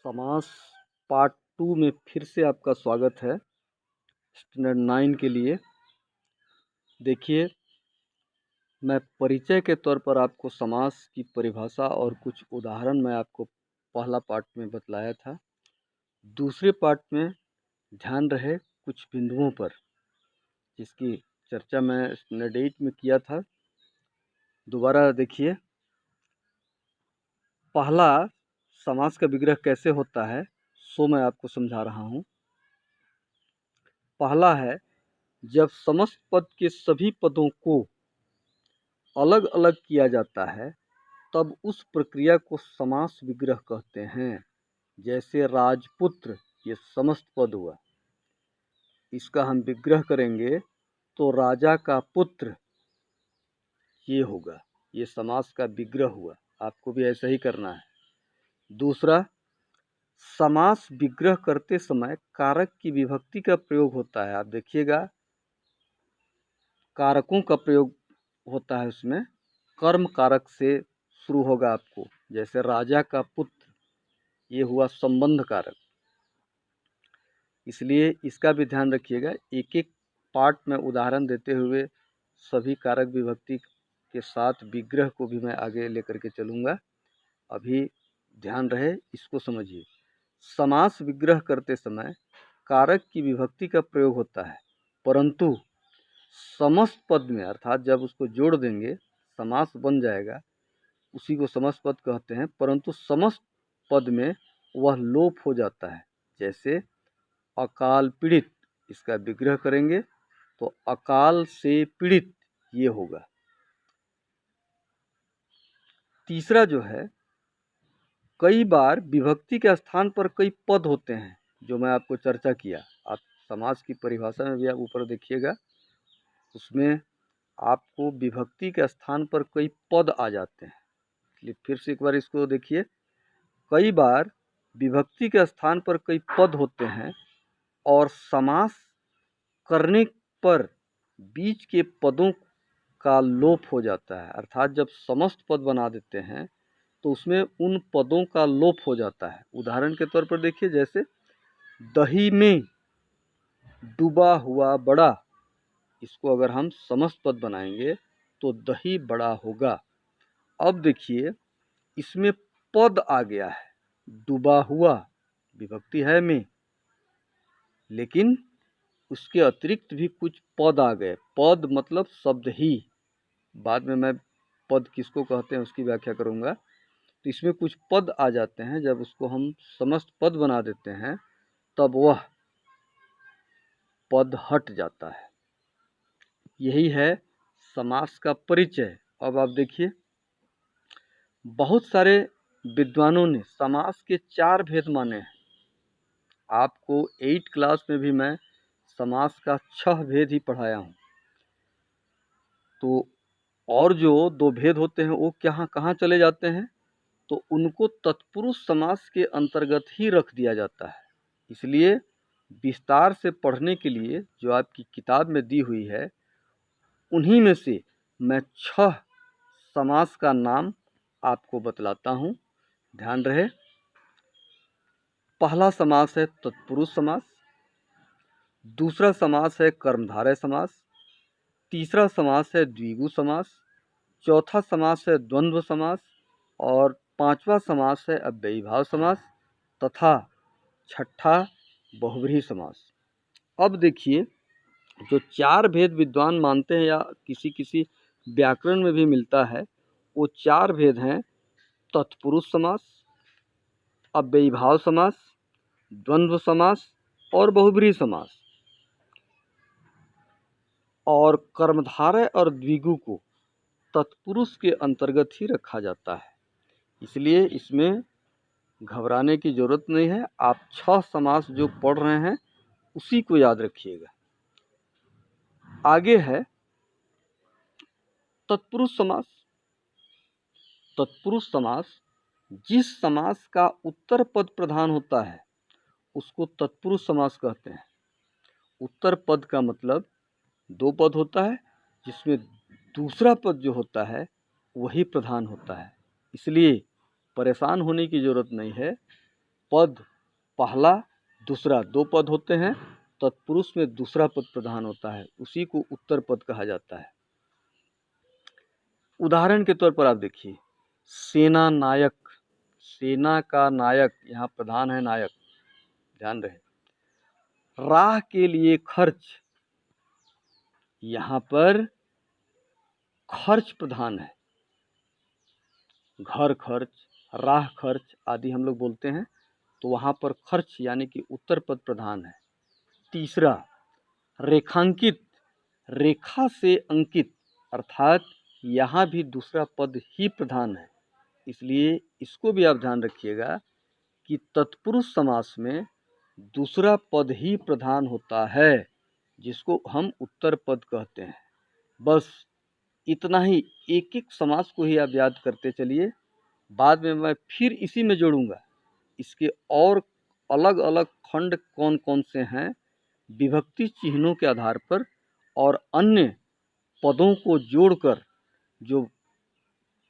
समास पार्ट 2 में फिर से आपका स्वागत है स्टैंडर्ड 9 के लिए। देखिए, मैं परिचय के तौर पर आपको समास की परिभाषा और कुछ उदाहरण मैं आपको पहला पार्ट में बतलाया था। दूसरे पार्ट में ध्यान रहे कुछ बिंदुओं पर, जिसकी चर्चा मैं स्टैंडर्ड 8 में किया था। दोबारा देखिए, पहला समास का विग्रह कैसे होता है सो मैं आपको समझा रहा हूँ। पहला है, जब समस्त पद के सभी पदों को अलग अलग किया जाता है तब उस प्रक्रिया को समास विग्रह कहते हैं। जैसे राजपुत्र, ये समस्त पद हुआ, इसका हम विग्रह करेंगे तो राजा का पुत्र ये होगा, ये समास का विग्रह हुआ। आपको भी ऐसा ही करना है। दूसरा, समास विग्रह करते समय कारक की विभक्ति का प्रयोग होता है। आप देखिएगा, कारकों का प्रयोग होता है, उसमें कर्म कारक से शुरू होगा आपको। जैसे राजा का पुत्र, ये हुआ संबंध कारक, इसलिए इसका भी ध्यान रखिएगा। एक एक पार्ट में उदाहरण देते हुए सभी कारक विभक्ति के साथ विग्रह को भी मैं आगे लेकर के चलूँगा। अभी ध्यान रहे, इसको समझिए। समास विग्रह करते समय कारक की विभक्ति का प्रयोग होता है, परंतु समस्त पद में, अर्थात जब उसको जोड़ देंगे समास बन जाएगा, उसी को समस्त पद कहते हैं, परंतु समस्त पद में वह लोप हो जाता है। जैसे अकाल पीड़ित, इसका विग्रह करेंगे तो अकाल से पीड़ित ये होगा। तीसरा जो है, कई बार विभक्ति के स्थान पर कई पद होते हैं, जो मैं आपको चर्चा किया। आप समास की परिभाषा में भी आप ऊपर देखिएगा, उसमें आपको विभक्ति के स्थान पर कई पद आ जाते हैं। इसलिए फिर से एक बार इसको देखिए। कई बार विभक्ति के स्थान पर कई पद होते हैं और समास करने पर बीच के पदों का लोप हो जाता है। अर्थात जब समस्त पद बना देते हैं तो उसमें उन पदों का लोप हो जाता है। उदाहरण के तौर पर देखिए, जैसे दही में डूबा हुआ बड़ा, इसको अगर हम समस्त पद बनाएंगे तो दही बड़ा होगा। अब देखिए, इसमें पद आ गया है, डूबा हुआ, विभक्ति है में, लेकिन उसके अतिरिक्त भी कुछ पद आ गए। पद मतलब शब्द ही, बाद में मैं पद किसको कहते हैं उसकी व्याख्या करूँगा। तो इसमें कुछ पद आ जाते हैं, जब उसको हम समस्त पद बना देते हैं तब वह पद हट जाता है। यही है समास का परिचय। अब आप देखिए, बहुत सारे विद्वानों ने समास के 4 भेद माने हैं। आपको 8 क्लास में भी मैं समास का 6 भेद ही पढ़ाया हूँ। तो और जो 2 भेद होते हैं वो कहाँ चले जाते हैं, तो उनको तत्पुरुष समास के अंतर्गत ही रख दिया जाता है। इसलिए विस्तार से पढ़ने के लिए जो आपकी किताब में दी हुई है, उन्हीं में से मैं 6 समास का नाम आपको बतलाता हूँ। ध्यान रहे, पहला समास है तत्पुरुष समास, दूसरा समास है कर्मधारय समास, तीसरा समास है द्विगु समास, चौथा समास है द्वंद्व समास और पांचवा समास है अव्ययीभाव समास तथा छठा बहुव्रीहि समास। अब देखिए, जो 4 भेद विद्वान मानते हैं या किसी किसी व्याकरण में भी मिलता है, वो 4 भेद हैं तत्पुरुष समास, अव्ययीभाव समास, द्वंद्व समास और बहुव्रीहि समास। और कर्मधारय और द्विगु को तत्पुरुष के अंतर्गत ही रखा जाता है, इसलिए इसमें घबराने की जरूरत नहीं है। आप 6 समास जो पढ़ रहे हैं उसी को याद रखिएगा। आगे है तत्पुरुष समास। तत्पुरुष समास, जिस समास का उत्तर पद प्रधान होता है उसको तत्पुरुष समास कहते हैं। उत्तर पद का मतलब 2 पद होता है, जिसमें दूसरा पद जो होता है वही प्रधान होता है। इसलिए परेशान होने की ज़रूरत नहीं है। पद पहला दूसरा 2 पद होते हैं, तत्पुरुष में दूसरा पद प्रधान होता है, उसी को उत्तर पद कहा जाता है। उदाहरण के तौर पर आप देखिए, सेना नायक, सेना का नायक, यहाँ प्रधान है नायक, ध्यान रहे। राह के लिए खर्च, यहाँ पर खर्च प्रधान है, घर खर्च, राह खर्च आदि हम लोग बोलते हैं, तो वहाँ पर खर्च यानी कि उत्तर पद प्रधान है। तीसरा, रेखांकित, रेखा से अंकित, अर्थात यहाँ भी दूसरा पद ही प्रधान है, इसलिए इसको भी आप ध्यान रखिएगा कि तत्पुरुष समास में दूसरा पद ही प्रधान होता है, जिसको हम उत्तर पद कहते हैं। बस इतना ही, एक एक समास को ही आप याद करते चलिए, बाद में मैं फिर इसी में जोड़ूंगा इसके और अलग अलग खंड कौन कौन से हैं, विभक्ति चिन्हों के आधार पर और अन्य पदों को जोड़कर जो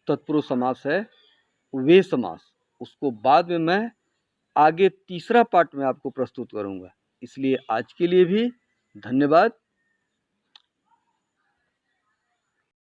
तत्पुरुष समास है वे समास, उसको बाद में मैं आगे तीसरा पार्ट में आपको प्रस्तुत करूंगा। इसलिए आज के लिए भी धन्यवाद।